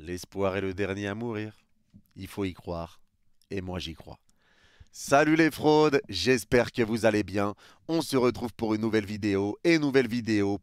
L'espoir est le dernier à mourir. Il faut y croire. Et moi j'y crois. Salut les fraudes, j'espère que vous allez bien. On se retrouve pour une nouvelle vidéo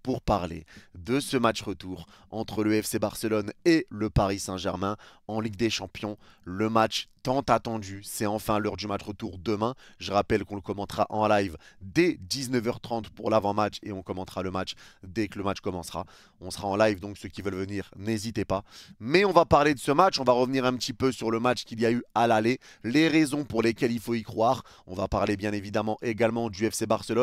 pour parler de ce match retour entre le FC Barcelone et le Paris Saint-Germain en Ligue des Champions. Le match tant attendu, c'est enfin l'heure du match retour demain. Je rappelle qu'on le commentera en live dès 19h30 pour l'avant-match et on commentera le match dès que le match commencera. On sera en live, donc ceux qui veulent venir, n'hésitez pas. Mais on va parler de ce match, on va revenir un petit peu sur le match qu'il y a eu à l'aller, les raisons pour lesquelles il faut y croire. On va parler bien évidemment également du FC Barcelone,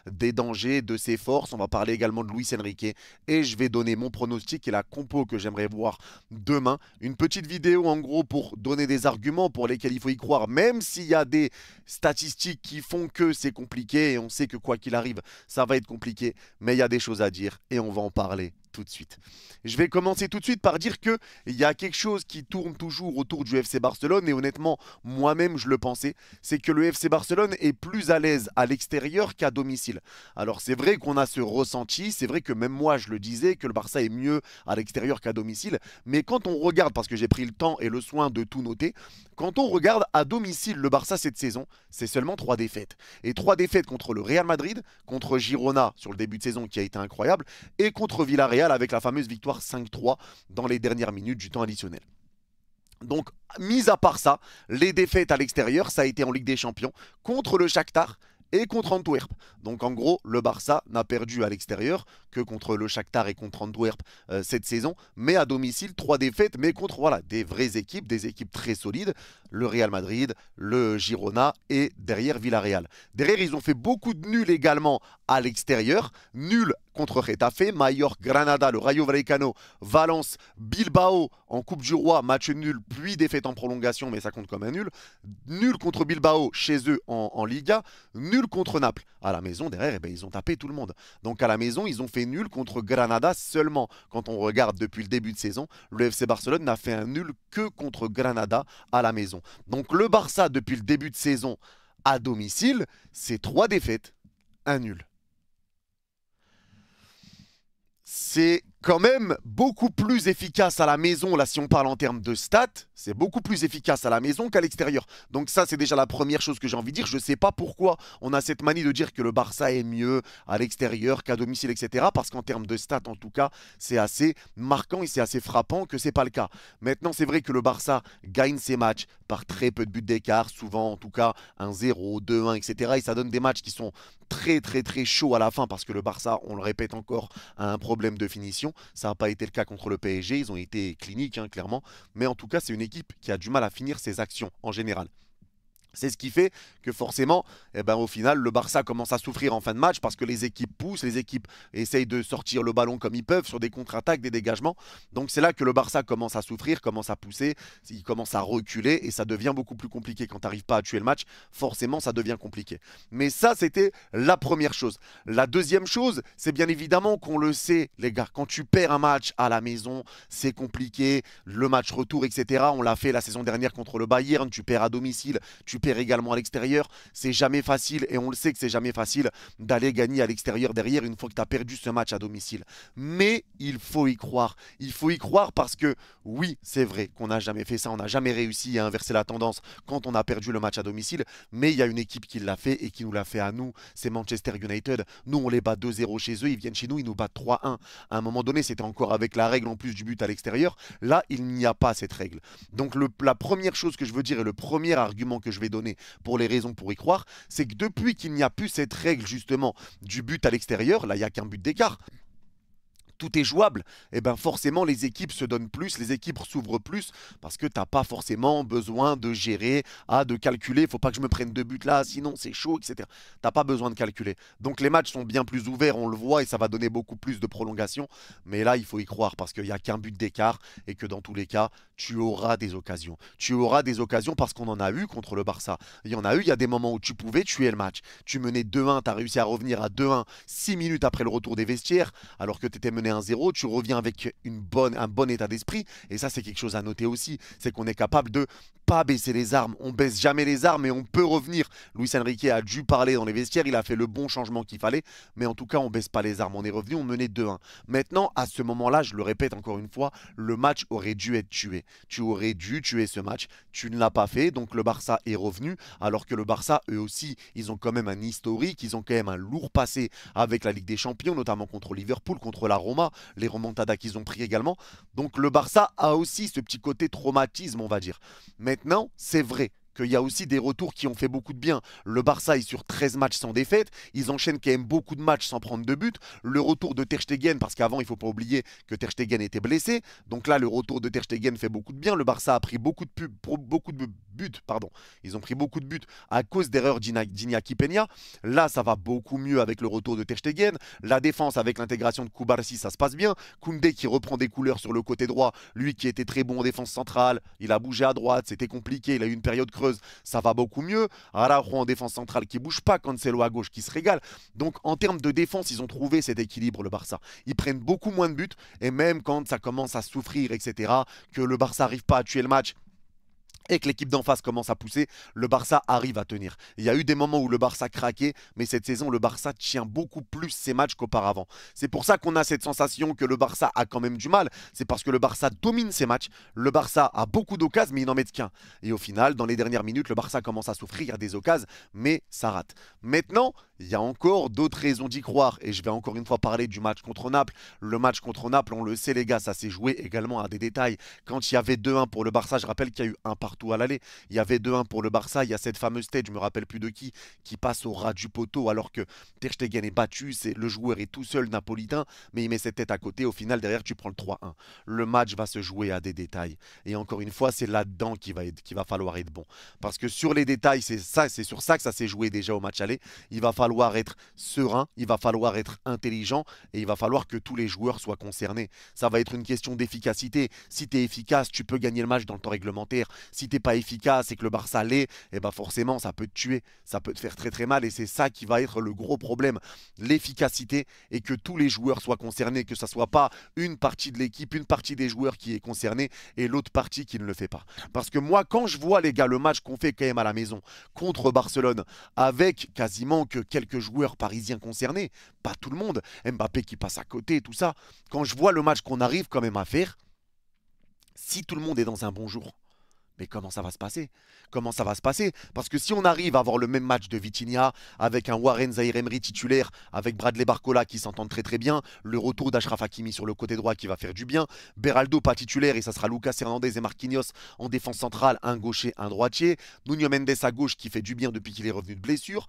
des dangers, de ses forces. On va parler également de Luis Enrique et je vais donner mon pronostic et la compo que j'aimerais voir demain. Une petite vidéo en gros pour donner des arguments pour lesquels il faut y croire, même s'il y a des statistiques qui font que c'est compliqué et on sait que quoi qu'il arrive, ça va être compliqué, mais il y a des choses à dire et on va en parler tout de suite. Je vais commencer tout de suite par dire qu'il y a quelque chose qui tourne toujours autour du FC Barcelone et honnêtement, moi-même je le pensais, c'est que le FC Barcelone est plus à l'aise à l'extérieur qu'à domicile. Alors c'est vrai qu'on a ce ressenti, c'est vrai que même moi je le disais, que le Barça est mieux à l'extérieur qu'à domicile, mais quand on regarde, parce que j'ai pris le temps et le soin de tout noter, quand on regarde à domicile le Barça cette saison, c'est seulement 3 défaites. Et 3 défaites contre le Real Madrid, contre Girona sur le début de saison qui a été incroyable, et contre Villarreal avec la fameuse victoire 5-3 dans les dernières minutes du temps additionnel. Donc, mis à part ça, les défaites à l'extérieur, ça a été en Ligue des Champions contre le Shakhtar et contre Antwerp. Donc en gros, le Barça n'a perdu à l'extérieur que contre le Shakhtar et contre Antwerp cette saison, mais à domicile, 3 défaites, mais contre voilà, des vraies équipes, des équipes très solides, le Real Madrid, le Girona et derrière Villarreal. Derrière, ils ont fait beaucoup de nuls également à l'extérieur, nuls contre Getafe, Mallorca, Granada, le Rayo Vallecano, Valence, Bilbao en Coupe du Roi, match nul, puis défaite en prolongation, mais ça compte comme un nul. Nul contre Bilbao chez eux en Liga, nul contre Naples. À la maison, derrière, eh ben, ils ont tapé tout le monde. Donc à la maison, ils ont fait nul contre Granada seulement. Quand on regarde depuis le début de saison, le FC Barcelone n'a fait un nul que contre Granada à la maison. Donc le Barça, depuis le début de saison à domicile, c'est 3 défaites, un nul. C'est quand même beaucoup plus efficace à la maison, là si on parle en termes de stats, c'est beaucoup plus efficace à la maison qu'à l'extérieur. Donc ça c'est déjà la première chose que j'ai envie de dire. Je ne sais pas pourquoi on a cette manie de dire que le Barça est mieux à l'extérieur qu'à domicile, etc. Parce qu'en termes de stats en tout cas, c'est assez marquant et c'est assez frappant que ce n'est pas le cas. Maintenant c'est vrai que le Barça gagne ses matchs par très peu de buts d'écart, souvent en tout cas 1-0, 2-1, etc. Et ça donne des matchs qui sont très chauds à la fin parce que le Barça, on le répète encore, a un problème de finition. Ça n'a pas été le cas contre le PSG, ils ont été cliniques, hein, clairement. Mais en tout cas, c'est une équipe qui a du mal à finir ses actions en général. C'est ce qui fait que forcément, eh ben, au final, le Barça commence à souffrir en fin de match parce que les équipes poussent, les équipes essayent de sortir le ballon comme ils peuvent sur des contre-attaques, des dégagements. Donc c'est là que le Barça commence à souffrir, commence à pousser, il commence à reculer et ça devient beaucoup plus compliqué. Quand tu n'arrives pas à tuer le match, forcément ça devient compliqué. Mais ça, c'était la première chose. La deuxième chose, c'est bien évidemment qu'on le sait, les gars, quand tu perds un match à la maison, c'est compliqué. Le match retour, etc. On l'a fait la saison dernière contre le Bayern, tu perds à domicile, tu perds également à l'extérieur, c'est jamais facile et on le sait que c'est jamais facile d'aller gagner à l'extérieur derrière une fois que tu as perdu ce match à domicile. Mais il faut y croire. Il faut y croire parce que oui, c'est vrai qu'on n'a jamais fait ça, on n'a jamais réussi à inverser la tendance quand on a perdu le match à domicile, mais il y a une équipe qui l'a fait et qui nous l'a fait à nous, c'est Manchester United. Nous, on les bat 2-0 chez eux, ils viennent chez nous, ils nous battent 3-1. À un moment donné, c'était encore avec la règle en plus du but à l'extérieur. Là, il n'y a pas cette règle. Donc la première chose que je veux dire et le premier argument que je vais donner pour les raisons pour y croire, c'est que depuis qu'il n'y a plus cette règle justement du but à l'extérieur, là il n'y a qu'un but d'écart, tout est jouable, et bien forcément les équipes se donnent plus, les équipes s'ouvrent plus, parce que tu n'as pas forcément besoin de gérer, de calculer, il ne faut pas que je me prenne 2 buts là, sinon c'est chaud, etc. Tu n'as pas besoin de calculer. Donc les matchs sont bien plus ouverts, on le voit, et ça va donner beaucoup plus de prolongation, mais là il faut y croire, parce qu'il n'y a qu'un but d'écart, et que dans tous les cas, tu auras des occasions. Tu auras des occasions parce qu'on en a eu contre le Barça. Il y en a eu, il y a des moments où tu pouvais tuer le match. Tu menais 2-1, tu as réussi à revenir à 2-1 6 minutes après le retour des vestiaires, alors que tu étais mené 1-0, tu reviens avec un bon état d'esprit. Et ça, c'est quelque chose à noter aussi. C'est qu'on est capable de pas baisser les armes. On baisse jamais les armes et on peut revenir. Luis Enrique a dû parler dans les vestiaires. Il a fait le bon changement qu'il fallait. Mais en tout cas, on baisse pas les armes. On est revenu, on menait 2-1. Maintenant, à ce moment-là, je le répète encore une fois, le match aurait dû être tué. Tu aurais dû tuer ce match. Tu ne l'as pas fait. Donc le Barça est revenu. Alors que le Barça, eux aussi, ils ont quand même un historique. Ils ont quand même un lourd passé avec la Ligue des Champions, notamment contre Liverpool, contre la Roma, les remontadas qu'ils ont pris également. Donc le Barça a aussi ce petit côté traumatisme, on va dire. Maintenant, c'est vrai qu'il y a aussi des retours qui ont fait beaucoup de bien. Le Barça est sur 13 matchs sans défaite. Ils enchaînent quand même beaucoup de matchs sans prendre de but. Le retour de Ter Stegen, parce qu'avant, il ne faut pas oublier que Ter Stegen était blessé. Donc là, le retour de Ter Stegen fait beaucoup de bien. Le Barça a pris beaucoup de buts. Pardon. Ils ont pris beaucoup de buts à cause d'erreurs d'Iñaki Peña. Là, ça va beaucoup mieux avec le retour de Ter Stegen. La défense, avec l'intégration de Koubarsi, ça se passe bien. Koundé qui reprend des couleurs sur le côté droit. Lui qui était très bon en défense centrale. Il a bougé à droite. C'était compliqué. Il a eu une période creuse. Ça va beaucoup mieux. Araujo en défense centrale qui bouge pas, Cancelo à gauche qui se régale. Donc en termes de défense, ils ont trouvé cet équilibre, le Barça. Ils prennent beaucoup moins de buts et même quand ça commence à souffrir, etc., que le Barça n'arrive pas à tuer le match et que l'équipe d'en face commence à pousser, le Barça arrive à tenir. Il y a eu des moments où le Barça craquait, mais cette saison, le Barça tient beaucoup plus ses matchs qu'auparavant. C'est pour ça qu'on a cette sensation que le Barça a quand même du mal. C'est parce que le Barça domine ses matchs. Le Barça a beaucoup d'occasions, mais il n'en met qu'un. Et au final, dans les dernières minutes, le Barça commence à souffrir des occasions, mais ça rate. Maintenant, il y a encore d'autres raisons d'y croire. Et je vais encore une fois parler du match contre Naples. Le match contre Naples, on le sait les gars, ça s'est joué également à des détails. Quand il y avait 2-1 pour le Barça, je rappelle qu'il y a eu un partout à l'aller. Il y avait 2-1 pour le Barça. Il y a cette fameuse tête, je me rappelle plus de qui passe au ras du poteau alors que Ter Stegen est battu. Le joueur est tout seul napolitain, mais il met cette tête à côté. Au final, derrière, tu prends le 3-1. Le match va se jouer à des détails. Et encore une fois, c'est là-dedans qu'il va falloir être bon. Parce que sur les détails, c'est sur ça que ça s'est joué déjà au match aller. Il va falloir être serein, il va falloir être intelligent et il va falloir que tous les joueurs soient concernés. Ça va être une question d'efficacité. Si tu es efficace, tu peux gagner le match dans le temps réglementaire. Si tu n'es pas efficace et que le Barça l'est, eh ben forcément, ça peut te tuer. Ça peut te faire très très mal et c'est ça qui va être le gros problème. L'efficacité et que tous les joueurs soient concernés, que ça ne soit pas une partie de l'équipe, une partie des joueurs qui est concernée et l'autre partie qui ne le fait pas. Parce que moi, quand je vois les gars, le match qu'on fait quand même à la maison contre Barcelone, avec quasiment que quelques joueurs parisiens concernés, pas tout le monde, Mbappé qui passe à côté, tout ça, quand je vois le match qu'on arrive quand même à faire, si tout le monde est dans un bon jour, mais comment ça va se passer? Comment ça va se passer? Parce que si on arrive à avoir le même match de Vitinha, avec un Warren Zaïre-Emery titulaire, avec Bradley Barcola qui s'entendent très très bien, le retour d'Achraf Hakimi sur le côté droit qui va faire du bien, Beraldo pas titulaire et ça sera Lucas Hernandez et Marquinhos en défense centrale, un gaucher, un droitier, Nuno Mendes à gauche qui fait du bien depuis qu'il est revenu de blessure,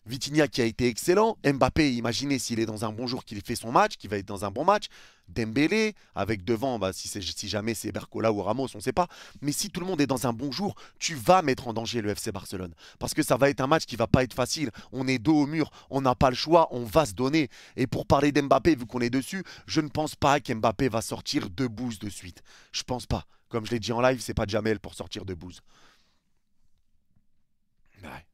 Vitinha qui a été excellent. Mbappé, imaginez s'il est dans un bon jour, qu'il fait son match, qu'il va être dans un bon match. Dembélé, avec devant, bah, si jamais c'est Barcola ou Ramos, on ne sait pas. Mais si tout le monde est dans un bon jour, tu vas mettre en danger le FC Barcelone. Parce que ça va être un match qui va pas être facile. On est dos au mur, on n'a pas le choix, on va se donner. Et pour parler d'Mbappé, vu qu'on est dessus, je ne pense pas qu'Mbappé va sortir 2 boosts de suite. Je pense pas. Comme je l'ai dit en live, c'est pas Jamel pour sortir 2 boosts. Ouais.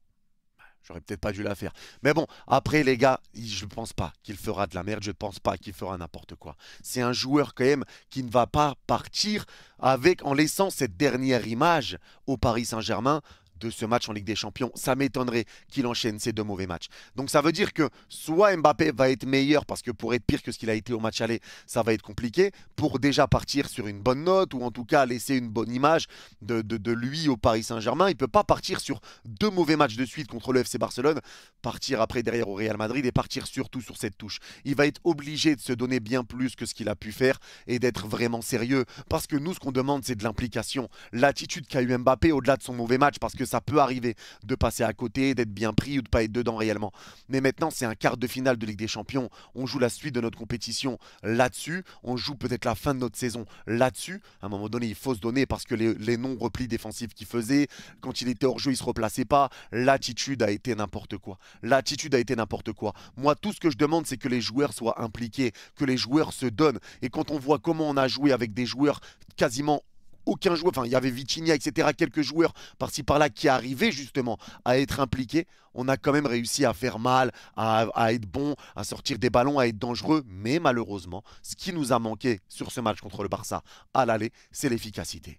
J'aurais peut-être pas dû la faire. Mais bon, après les gars, je ne pense pas qu'il fera de la merde, je ne pense pas qu'il fera n'importe quoi. C'est un joueur quand même qui ne va pas partir en laissant cette dernière image au Paris Saint-Germain de ce match en Ligue des Champions. Ça m'étonnerait qu'il enchaîne ces 2 mauvais matchs. Donc ça veut dire que soit Mbappé va être meilleur parce que pour être pire que ce qu'il a été au match aller, ça va être compliqué. Pour déjà partir sur une bonne note ou en tout cas laisser une bonne image de lui au Paris Saint-Germain, il ne peut pas partir sur 2 mauvais matchs de suite contre le FC Barcelone, partir après derrière au Real Madrid et partir surtout sur cette touche. Il va être obligé de se donner bien plus que ce qu'il a pu faire et d'être vraiment sérieux. Parce que nous, ce qu'on demande, c'est de l'implication. L'attitude qu'a eu Mbappé au-delà de son mauvais match, parce que ça peut arriver de passer à côté, d'être bien pris ou de ne pas être dedans réellement. Mais maintenant, c'est un quart de finale de Ligue des Champions. On joue la suite de notre compétition là-dessus. On joue peut-être la fin de notre saison là-dessus. À un moment donné, il faut se donner parce que les non-replis défensifs qu'il faisait, quand il était hors jeu, il ne se replaçait pas. L'attitude a été n'importe quoi. L'attitude a été n'importe quoi. Moi, tout ce que je demande, c'est que les joueurs soient impliqués, que les joueurs se donnent. Et quand on voit comment on a joué avec des joueurs quasiment aucun joueur, enfin il y avait Vitinha, etc., quelques joueurs par-ci par-là qui arrivaient justement à être impliqués, on a quand même réussi à faire mal, à être bon, à sortir des ballons, à être dangereux, mais malheureusement, ce qui nous a manqué sur ce match contre le Barça à l'aller, c'est l'efficacité.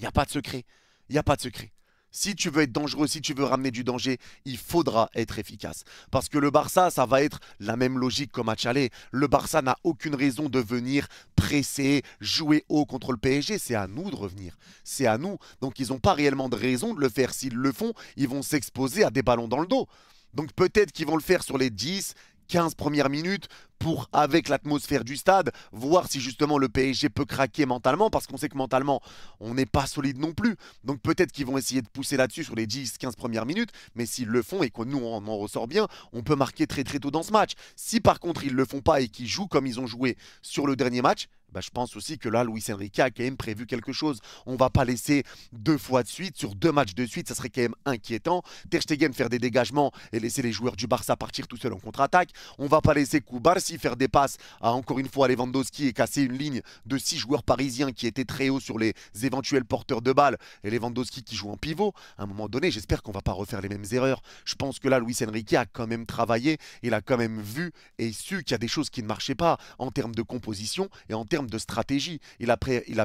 Il n'y a pas de secret. Il n'y a pas de secret. Si tu veux être dangereux, si tu veux ramener du danger, il faudra être efficace. Parce que le Barça, ça va être la même logique qu'au match aller. Le Barça n'a aucune raison de venir presser, jouer haut contre le PSG. C'est à nous de revenir. C'est à nous. Donc ils n'ont pas réellement de raison de le faire. S'ils le font, ils vont s'exposer à des ballons dans le dos. Donc peut-être qu'ils vont le faire sur les 10, 15 premières minutes pour, avec l'atmosphère du stade, voir si justement le PSG peut craquer mentalement, parce qu'on sait que mentalement, on n'est pas solide non plus. Donc peut-être qu'ils vont essayer de pousser là-dessus sur les 10-15 premières minutes, mais s'ils le font et que nous, on en ressort bien, on peut marquer très très tôt dans ce match. Si par contre, ils ne le font pas et qu'ils jouent comme ils ont joué sur le dernier match, bah, je pense aussi que là, Luis Enrique a quand même prévu quelque chose. On ne va pas laisser 2 fois de suite, sur 2 matchs de suite, ça serait quand même inquiétant. Ter Stegen faire des dégagements et laisser les joueurs du Barça partir tout seuls en contre-attaque. On ne va pas laisser Koubarsi faire des passes à, encore une fois, Lewandowski et casser une ligne de 6 joueurs parisiens qui étaient très hauts sur les éventuels porteurs de balles. Et Lewandowski qui joue en pivot. À un moment donné, j'espère qu'on ne va pas refaire les mêmes erreurs. Je pense que là, Luis Enrique a quand même travaillé. Il a quand même vu et su qu'il y a des choses qui ne marchaient pas en termes de composition et en termes de stratégie. Il a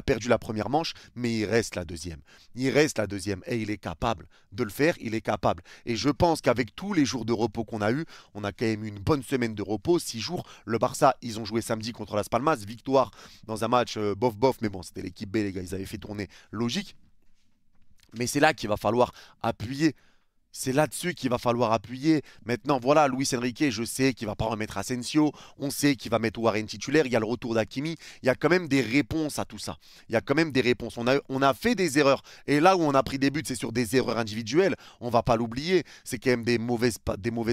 perdu la première manche, mais il reste la deuxième. Il reste la deuxième et il est capable de le faire, il est capable. Et je pense qu'avec tous les jours de repos qu'on a eu, on a quand même eu une bonne semaine de repos, 6 jours. Le Barça, ils ont joué samedi contre Las Palmas, victoire dans un match bof-bof, mais bon, c'était l'équipe B, les gars, ils avaient fait tourner logique. Mais c'est là qu'il va falloir appuyer. C'est là-dessus qu'il va falloir appuyer. Maintenant, voilà, Luis Enrique, je sais qu'il ne va pas remettre Asensio. On sait qu'il va mettre Warren titulaire. Il y a le retour d'Hakimi. Il y a quand même des réponses à tout ça. Il y a quand même des réponses. On a fait des erreurs. Et là où on a pris des buts, c'est sur des erreurs individuelles. On ne va pas l'oublier. C'est quand même des mauvaises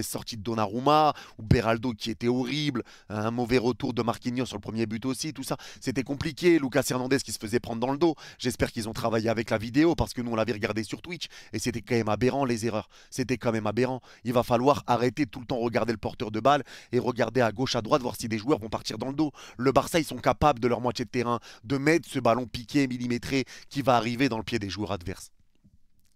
sorties de Donnarumma ou Beraldo qui était horrible. Un mauvais retour de Marquinhos sur le premier but aussi. Tout ça, c'était compliqué. Lucas Hernandez qui se faisait prendre dans le dos. J'espère qu'ils ont travaillé avec la vidéo parce que nous, on l'avait regardé sur Twitch. Et c'était quand même aberrant les erreurs. C'était quand même aberrant. Il va falloir arrêter de tout le temps regarder le porteur de balle et regarder à gauche, à droite, voir si des joueurs vont partir dans le dos. Le Barça, ils sont capables de leur moitié de terrain de mettre ce ballon piqué, millimétré qui va arriver dans le pied des joueurs adverses.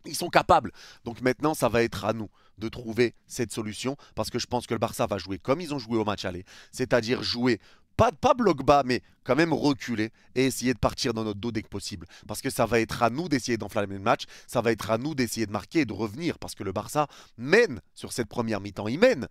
Ils sont capables. Donc maintenant, ça va être à nous de trouver cette solution parce que je pense que le Barça va jouer comme ils ont joué au match aller, c'est-à-dire jouer pas bloc bas, mais quand même reculer et essayer de partir dans notre dos dès que possible. Parce que ça va être à nous d'essayer d'enflammer le match, ça va être à nous d'essayer de marquer et de revenir. Parce que le Barça mène sur cette première mi-temps, il mène.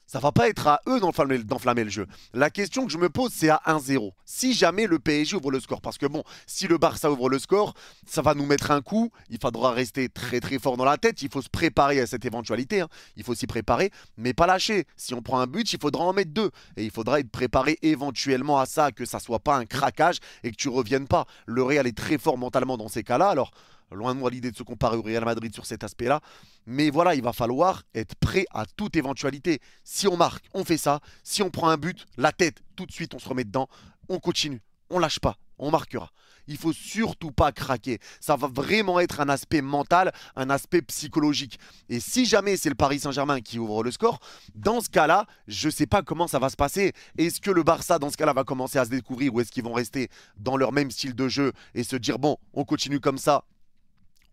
Ça va pas être à eux d'enflammer le jeu. La question que je me pose, c'est à 1-0. Si jamais le PSG ouvre le score, parce que bon, si le Barça ouvre le score, ça va nous mettre un coup. Il faudra rester très très fort dans la tête. Il faut se préparer à cette éventualité. Hein. Il faut s'y préparer, mais pas lâcher. Si on prend un but, il faudra en mettre 2. Et il faudra être préparé éventuellement à ça, que ça soit pas un craquage et que tu reviennes pas. Le Real est très fort mentalement dans ces cas-là. Alors, loin de moi l'idée de se comparer au Real Madrid sur cet aspect-là. Mais voilà, il va falloir être prêt à toute éventualité. Si on marque, on fait ça. Si on prend un but, la tête, tout de suite, on se remet dedans. On continue. On lâche pas. On marquera. Il faut surtout pas craquer. Ça va vraiment être un aspect mental, un aspect psychologique. Et si jamais c'est le Paris Saint-Germain qui ouvre le score, dans ce cas-là, je ne sais pas comment ça va se passer. Est-ce que le Barça, dans ce cas-là, va commencer à se découvrir ou est-ce qu'ils vont rester dans leur même style de jeu et se dire, bon, on continue comme ça,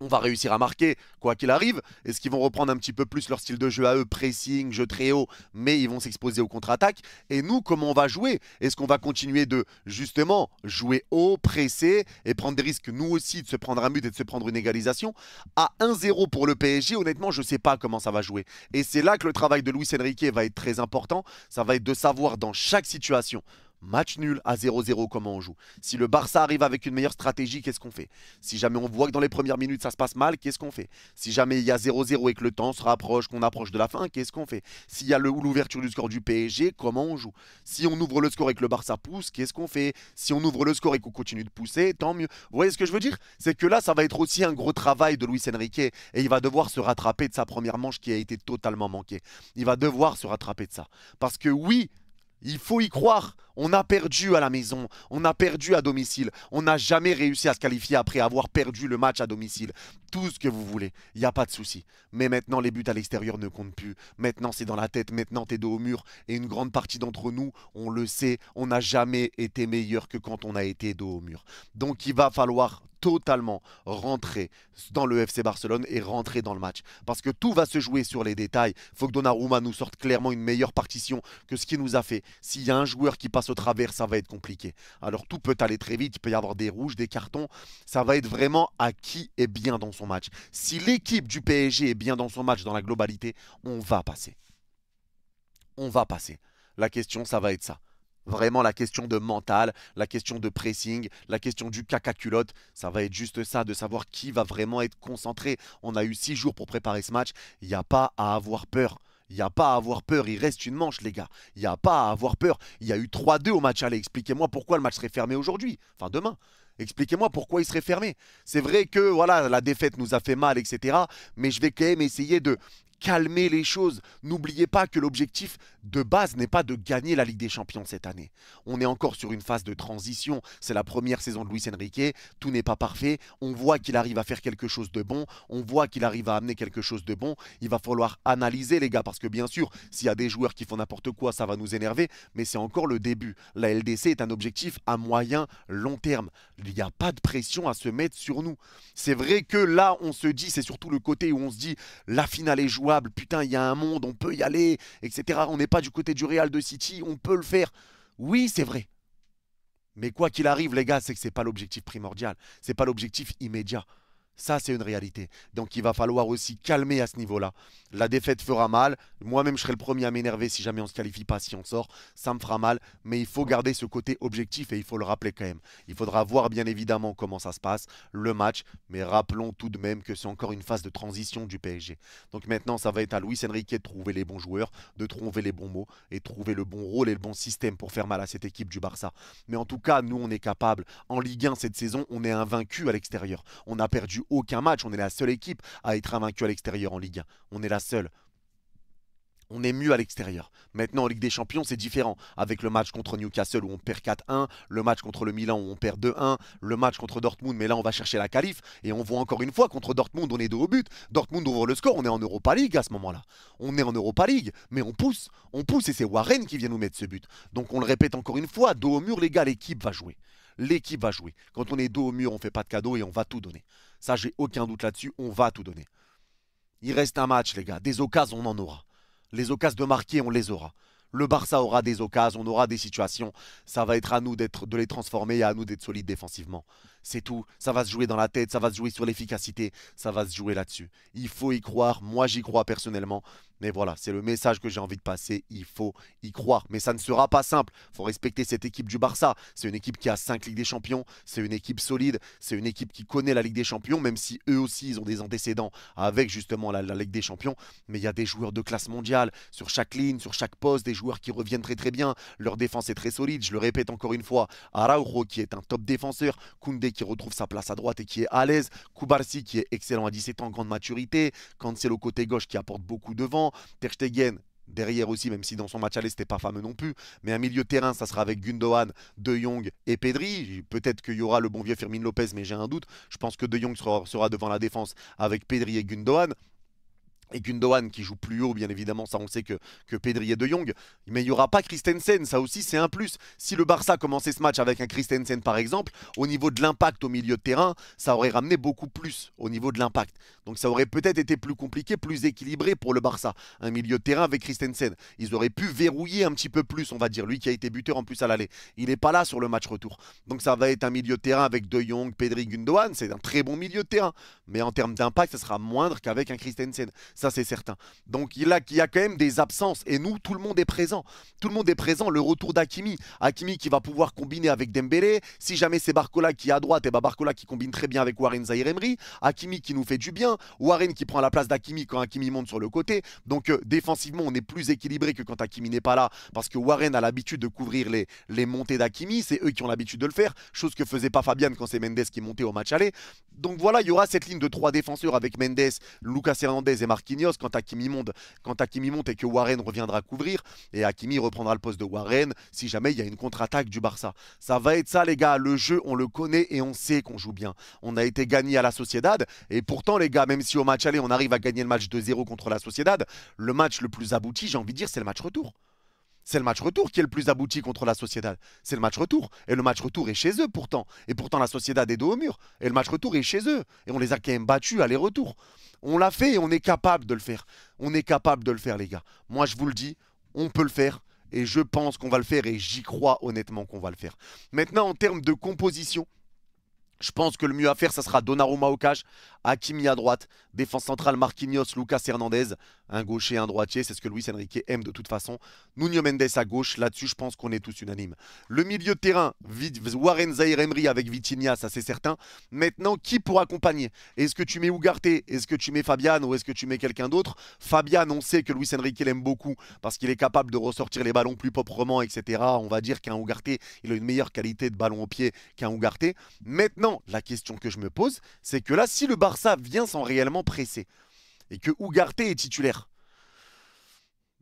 on va réussir à marquer, quoi qu'il arrive. Est-ce qu'ils vont reprendre un petit peu plus leur style de jeu à eux, pressing, jeu très haut, mais ils vont s'exposer aux contre-attaques. Et nous, comment on va jouer? Est-ce qu'on va continuer de, justement, jouer haut, presser et prendre des risques, nous aussi, de se prendre un but et de se prendre une égalisation? À 1-0 pour le PSG, honnêtement, je ne sais pas comment ça va jouer. Et c'est là que le travail de Luis Enrique va être très important. Ça va être de savoir dans chaque situation, match nul à 0-0, comment on joue. Si le Barça arrive avec une meilleure stratégie, qu'est-ce qu'on fait? Si jamais on voit que dans les premières minutes ça se passe mal, qu'est-ce qu'on fait? Si jamais il y a 0-0 et que le temps se rapproche, qu'on approche de la fin, qu'est-ce qu'on fait? S'il y a l'ouverture du score du PSG, comment on joue? Si on ouvre le score et que le Barça pousse, qu'est-ce qu'on fait? Si on ouvre le score et qu'on continue de pousser, tant mieux. Vous voyez ce que je veux dire? C'est que là, ça va être aussi un gros travail de Luis Enrique et il va devoir se rattraper de sa première manche qui a été totalement manquée. Il va devoir se rattraper de ça. Parce que oui, il faut y croire. On a perdu à la maison, on a perdu à domicile. On n'a jamais réussi à se qualifier après avoir perdu le match à domicile. Tout ce que vous voulez, il n'y a pas de souci. Mais maintenant, les buts à l'extérieur ne comptent plus. Maintenant, c'est dans la tête, maintenant, t'es dos au mur. Et une grande partie d'entre nous, on le sait, on n'a jamais été meilleur que quand on a été dos au mur. Donc, il va falloir totalement rentrer dans le FC Barcelone et rentrer dans le match. Parce que tout va se jouer sur les détails. Il faut que Donnarumma nous sorte clairement une meilleure partition que ce qu'il nous a fait. S'il y a un joueur qui passe au travers, ça va être compliqué. Alors tout peut aller très vite, il peut y avoir des rouges, des cartons. Ça va être vraiment à qui est bien dans son match. Si l'équipe du PSG est bien dans son match dans la globalité, on va passer. On va passer. La question, ça va être ça. Vraiment la question de mental, la question de pressing, la question du caca culotte, ça va être juste ça, de savoir qui va vraiment être concentré. On a eu 6 jours pour préparer ce match, il n'y a pas à avoir peur. Il n'y a pas à avoir peur, il reste une manche les gars. Il n'y a pas à avoir peur. Il y a eu 3-2 au match aller. Expliquez-moi pourquoi le match serait fermé aujourd'hui, enfin demain. Expliquez-moi pourquoi il serait fermé. C'est vrai que voilà, la défaite nous a fait mal, etc. Mais je vais quand même essayer de calmer les choses. N'oubliez pas que l'objectif de base n'est pas de gagner la Ligue des Champions cette année. On est encore sur une phase de transition. C'est la première saison de Luis Enrique. Tout n'est pas parfait. On voit qu'il arrive à faire quelque chose de bon. On voit qu'il arrive à amener quelque chose de bon. Il va falloir analyser les gars parce que bien sûr, s'il y a des joueurs qui font n'importe quoi, ça va nous énerver. Mais c'est encore le début. La LDC est un objectif à moyen, long terme. Il n'y a pas de pression à se mettre sur nous. C'est vrai que là, on se dit, c'est surtout le côté où on se dit, la finale est jouable. Putain, il y a un monde, on peut y aller, etc. On n'est pas du côté du Real de City, on peut le faire. Oui, c'est vrai. Mais quoi qu'il arrive, les gars, c'est que ce n'est pas l'objectif primordial. Ce n'est pas l'objectif immédiat. Ça, c'est une réalité. Donc, il va falloir aussi calmer à ce niveau-là. La défaite fera mal. Moi-même, je serai le premier à m'énerver si jamais on ne se qualifie pas, si on sort. Ça me fera mal. Mais il faut garder ce côté objectif et il faut le rappeler quand même. Il faudra voir bien évidemment comment ça se passe, le match. Mais rappelons tout de même que c'est encore une phase de transition du PSG. Donc maintenant, ça va être à Luis Enrique de trouver les bons joueurs, de trouver les bons mots et de trouver le bon rôle et le bon système pour faire mal à cette équipe du Barça. Mais en tout cas, nous, on est capable. En Ligue 1 cette saison, on est invaincu à l'extérieur. On n'a perdu aucun match. On est la seule équipe à être invaincue à l'extérieur en Ligue 1. On est la seule. On est mieux à l'extérieur. Maintenant, en Ligue des Champions, c'est différent. Avec le match contre Newcastle où on perd 4-1, le match contre le Milan où on perd 2-1, le match contre Dortmund, mais là, on va chercher la qualif. Et on voit encore une fois, contre Dortmund, on est 2 au but. Dortmund ouvre le score, on est en Europa League à ce moment-là. On est en Europa League, mais on pousse et c'est Warren qui vient nous mettre ce but. Donc, on le répète encore une fois, dos au mur, les gars, l'équipe va jouer. L'équipe va jouer. Quand on est dos au mur, on ne fait pas de cadeaux et on va tout donner. Ça, j'ai aucun doute là-dessus, on va tout donner. Il reste un match, les gars. Des occasions, on en aura. Les occasions de marquer, on les aura. Le Barça aura des occasions, on aura des situations. Ça va être à nous de les transformer et à nous d'être solides défensivement. C'est tout. Ça va se jouer dans la tête, ça va se jouer sur l'efficacité, ça va se jouer là-dessus. Il faut y croire. Moi, j'y crois personnellement. Mais voilà, c'est le message que j'ai envie de passer. Il faut y croire. Mais ça ne sera pas simple. Il faut respecter cette équipe du Barça. C'est une équipe qui a 5 Ligues des Champions. C'est une équipe solide. C'est une équipe qui connaît la Ligue des Champions, même si eux aussi, ils ont des antécédents avec justement la Ligue des Champions. Mais il y a des joueurs de classe mondiale sur chaque ligne, sur chaque poste, des joueurs qui reviennent très très bien. Leur défense est très solide. Je le répète encore une fois. Araujo qui est un top défenseur. Koundé qui retrouve sa place à droite et qui est à l'aise. Koubarsi qui est excellent à 17 ans, grande maturité. Cancelo côté gauche qui apporte beaucoup devant. Ter Stegen derrière aussi, même si dans son match aller c'était pas fameux non plus, mais un milieu de terrain ça sera avec Gundogan, De Jong et Pedri. Peut-être qu'il y aura le bon vieux Fermin Lopez, mais j'ai un doute. Je pense que De Jong sera devant la défense avec Pedri et Gundogan. Et Gundogan qui joue plus haut, bien évidemment, ça on sait que Pedri et De Jong. Mais il n'y aura pas Christensen, ça aussi c'est un plus. Si le Barça commençait ce match avec un Christensen par exemple, au niveau de l'impact au milieu de terrain, ça aurait ramené beaucoup plus au niveau de l'impact. Donc ça aurait peut-être été plus compliqué, plus équilibré pour le Barça. Un milieu de terrain avec Christensen. Ils auraient pu verrouiller un petit peu plus, on va dire. Lui qui a été buteur en plus à l'aller. Il n'est pas là sur le match retour. Donc ça va être un milieu de terrain avec De Jong, Pedri, Gundogan. C'est un très bon milieu de terrain. Mais en termes d'impact, ça sera moindre qu'avec un Christensen. Ça, c'est certain. Donc, il y a quand même des absences. Et nous, tout le monde est présent. Tout le monde est présent. Le retour d'Hakimi. Hakimi qui va pouvoir combiner avec Dembélé. Si jamais c'est Barcola qui est à droite, et bah Barcola qui combine très bien avec Warren Zaïre-Emery. Hakimi qui nous fait du bien. Warren qui prend la place d'Hakimi quand Hakimi monte sur le côté. Donc, défensivement, on est plus équilibré que quand Hakimi n'est pas là. Parce que Warren a l'habitude de couvrir les montées d'Hakimi. C'est eux qui ont l'habitude de le faire. Chose que faisait pas Fabian quand c'est Mendes qui montait au match aller. Donc voilà, il y aura cette ligne de 3 défenseurs avec Mendes, Lucas Hernandez et Marquinhos quand Hakimi monte et que Warren reviendra couvrir. Et Hakimi reprendra le poste de Warren si jamais il y a une contre-attaque du Barça. Ça va être ça les gars, le jeu on le connaît et on sait qu'on joue bien. On a été gagné à la Sociedad et pourtant les gars, même si au match aller on arrive à gagner le match 2-0 contre la Sociedad, le match le plus abouti j'ai envie de dire c'est le match retour. C'est le match retour qui est le plus abouti contre la Sociedad. C'est le match retour. Et le match retour est chez eux pourtant. Et pourtant la Sociedad est dos au mur. Et le match retour est chez eux. Et on les a quand même battus aller-retour. On l'a fait et on est capable de le faire. On est capable de le faire les gars. Moi je vous le dis, on peut le faire. Et je pense qu'on va le faire et j'y crois honnêtement qu'on va le faire. Maintenant en termes de composition, je pense que le mieux à faire, ça sera Donnarumma au cage, Hakimi à droite, défense centrale Marquinhos, Lucas Hernandez, un gaucher, un droitier, c'est ce que Luis Enrique aime de toute façon. Nuno Mendes à gauche, là-dessus je pense qu'on est tous unanimes. Le milieu de terrain, Warren Zaïre-Emery avec Vitinha, ça c'est certain. Maintenant, qui pour accompagner? Est-ce que tu mets Ugarte? Est-ce que tu mets Fabian ou est-ce que tu mets quelqu'un d'autre? Fabian, on sait que Luis Enrique l'aime beaucoup parce qu'il est capable de ressortir les ballons plus proprement, etc. On va dire qu'un Ugarte, il a une meilleure qualité de ballon au pied qu'un Ugarte. Maintenant, la question que je me pose, c'est que là, si le Barça vient sans réellement presser et que Ugarte est titulaire,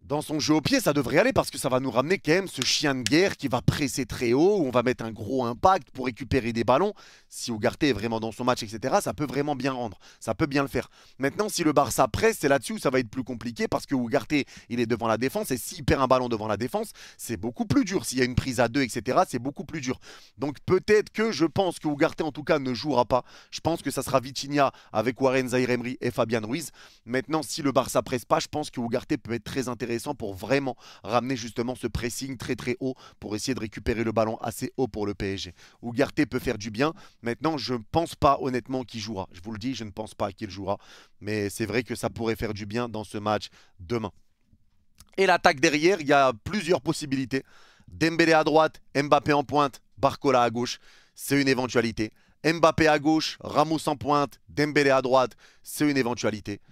dans son jeu au pied, ça devrait aller parce que ça va nous ramener quand même ce chien de guerre qui va presser très haut, où on va mettre un gros impact pour récupérer des ballons. Si Ugarte est vraiment dans son match, etc., ça peut vraiment bien rendre. Ça peut bien le faire. Maintenant, si le Barça presse, c'est là-dessus où ça va être plus compliqué parce que Ugarte, il est devant la défense et s'il perd un ballon devant la défense, c'est beaucoup plus dur. S'il y a une prise à deux, etc., c'est beaucoup plus dur. Donc peut-être que je pense que Ugarte, en tout cas, ne jouera pas. Je pense que ça sera Vitinha avec Warren Zaïre-Emery et Fabian Ruiz. Maintenant, si le Barça presse pas, je pense que Ugarte peut être très intéressant pour vraiment ramener justement ce pressing très très haut pour essayer de récupérer le ballon assez haut pour le PSG. Ugarte peut faire du bien. Maintenant, je ne pense pas honnêtement qu'il jouera. Je vous le dis, je ne pense pas qu'il jouera. Mais c'est vrai que ça pourrait faire du bien dans ce match demain. Et l'attaque derrière, il y a plusieurs possibilités. Dembélé à droite, Mbappé en pointe, Barcola à gauche. C'est une éventualité. Mbappé à gauche, Ramos en pointe, Dembélé à droite. C'est une éventualité.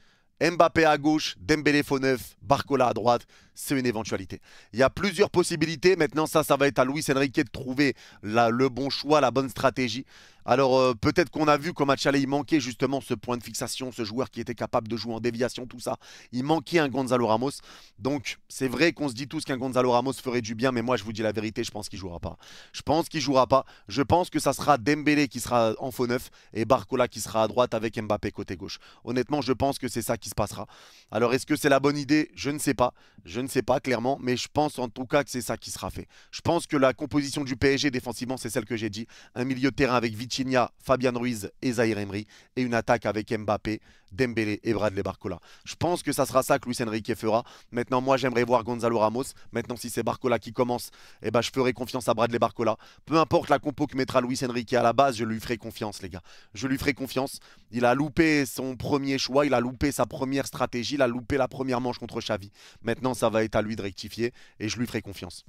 Mbappé à gauche, Dembélé faux neuf, Barcola à droite, c'est une éventualité. Il y a plusieurs possibilités. Maintenant, ça va être à Luis Enrique de trouver le bon choix, la bonne stratégie. Alors, peut-être qu'on a vu qu'au match aller, il manquait justement ce point de fixation, ce joueur qui était capable de jouer en déviation, tout ça. Il manquait un Gonzalo Ramos. Donc, c'est vrai qu'on se dit tous qu'un Gonzalo Ramos ferait du bien, mais moi, je vous dis la vérité, je pense qu'il ne jouera pas. Je pense qu'il ne jouera pas. Je pense que ça sera Dembélé qui sera en faux neuf et Barcola qui sera à droite avec Mbappé côté gauche. Honnêtement, je pense que c'est ça qui se passera. Alors, est-ce que c'est la bonne idée? Je ne sais pas. Je ne sais pas clairement, mais je pense en tout cas que c'est ça qui sera fait. Je pense que la composition du PSG défensivement, c'est celle que j'ai dit. Un milieu de terrain avec Vitinha, Fabian Ruiz et Zaïre Emery et une attaque avec Mbappé, Dembélé et Bradley Barcola. Je pense que ça sera ça que Luis Enrique fera. Maintenant, moi, j'aimerais voir Gonzalo Ramos. Maintenant, si c'est Barcola qui commence, eh ben, je ferai confiance à Bradley Barcola. Peu importe la compo que mettra Luis Enrique à la base, je lui ferai confiance, les gars. Je lui ferai confiance. Il a loupé son premier choix, il a loupé sa première stratégie, il a loupé la première manche contre Xavi. Maintenant, ça va être à lui de rectifier et je lui ferai confiance.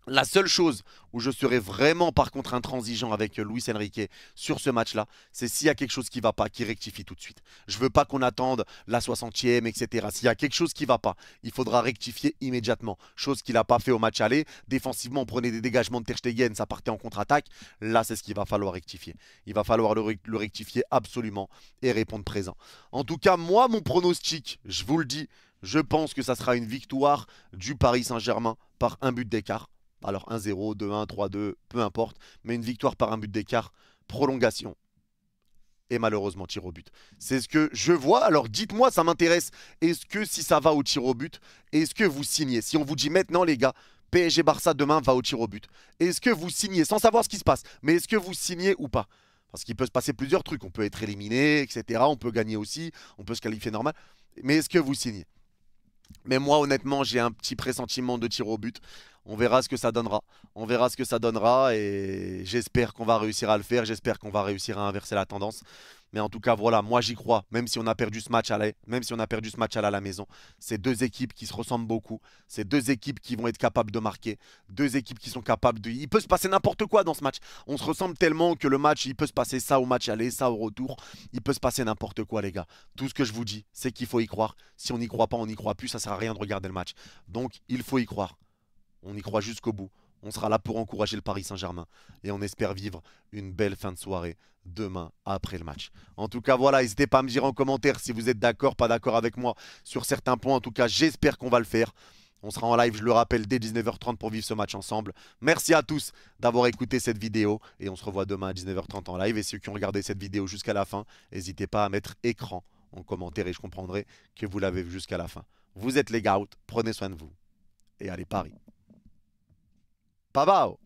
La seule chose où je serai vraiment par contre intransigeant avec Luis Enrique sur ce match-là, c'est s'il y a quelque chose qui ne va pas, qu'il rectifie tout de suite. Je ne veux pas qu'on attende la 60e, etc. S'il y a quelque chose qui ne va pas, il faudra rectifier immédiatement. Chose qu'il n'a pas fait au match aller. Défensivement, on prenait des dégagements de Ter Stegen, ça partait en contre-attaque. Là, c'est ce qu'il va falloir rectifier. Il va falloir le rectifier absolument et répondre présent. En tout cas, moi, mon pronostic, je vous le dis, je pense que ça sera une victoire du Paris Saint-Germain par un but d'écart. Alors 1-0, 2-1, 3-2, peu importe. Mais une victoire par un but d'écart, prolongation. Et malheureusement, tir au but. C'est ce que je vois. Alors dites-moi, ça m'intéresse. Est-ce que si ça va au tir au but, est-ce que vous signez? Si on vous dit maintenant, les gars, PSG Barça demain va au tir au but. Est-ce que vous signez sans savoir ce qui se passe? Mais est-ce que vous signez ou pas? Parce qu'il peut se passer plusieurs trucs. On peut être éliminé, etc. On peut gagner aussi. On peut se qualifier normal. Mais est-ce que vous signez? Mais moi, honnêtement, j'ai un petit pressentiment de tir au but. On verra ce que ça donnera. On verra ce que ça donnera et j'espère qu'on va réussir à le faire. J'espère qu'on va réussir à inverser la tendance. Mais en tout cas, voilà, moi j'y crois. Même si on a perdu ce match à la, même si on a perdu ce match à la maison, c'est deux équipes qui se ressemblent beaucoup. C'est deux équipes qui vont être capables de marquer. Deux équipes qui sont capables de. Il peut se passer n'importe quoi dans ce match. On se ressemble tellement que le match, il peut se passer ça au match aller, ça au retour. Il peut se passer n'importe quoi, les gars. Tout ce que je vous dis, c'est qu'il faut y croire. Si on n'y croit pas, on n'y croit plus. Ça sert à rien de regarder le match. Donc, il faut y croire. On y croit jusqu'au bout. On sera là pour encourager le Paris Saint-Germain. Et on espère vivre une belle fin de soirée demain après le match. En tout cas, voilà, n'hésitez pas à me dire en commentaire si vous êtes d'accord, pas d'accord avec moi sur certains points. En tout cas, j'espère qu'on va le faire. On sera en live, je le rappelle, dès 19h30 pour vivre ce match ensemble. Merci à tous d'avoir écouté cette vidéo. Et on se revoit demain à 19h30 en live. Et ceux qui ont regardé cette vidéo jusqu'à la fin, n'hésitez pas à mettre écran en commentaire et je comprendrai que vous l'avez vu jusqu'à la fin. Vous êtes les gars, prenez soin de vous. Et allez Paris. Pas bao.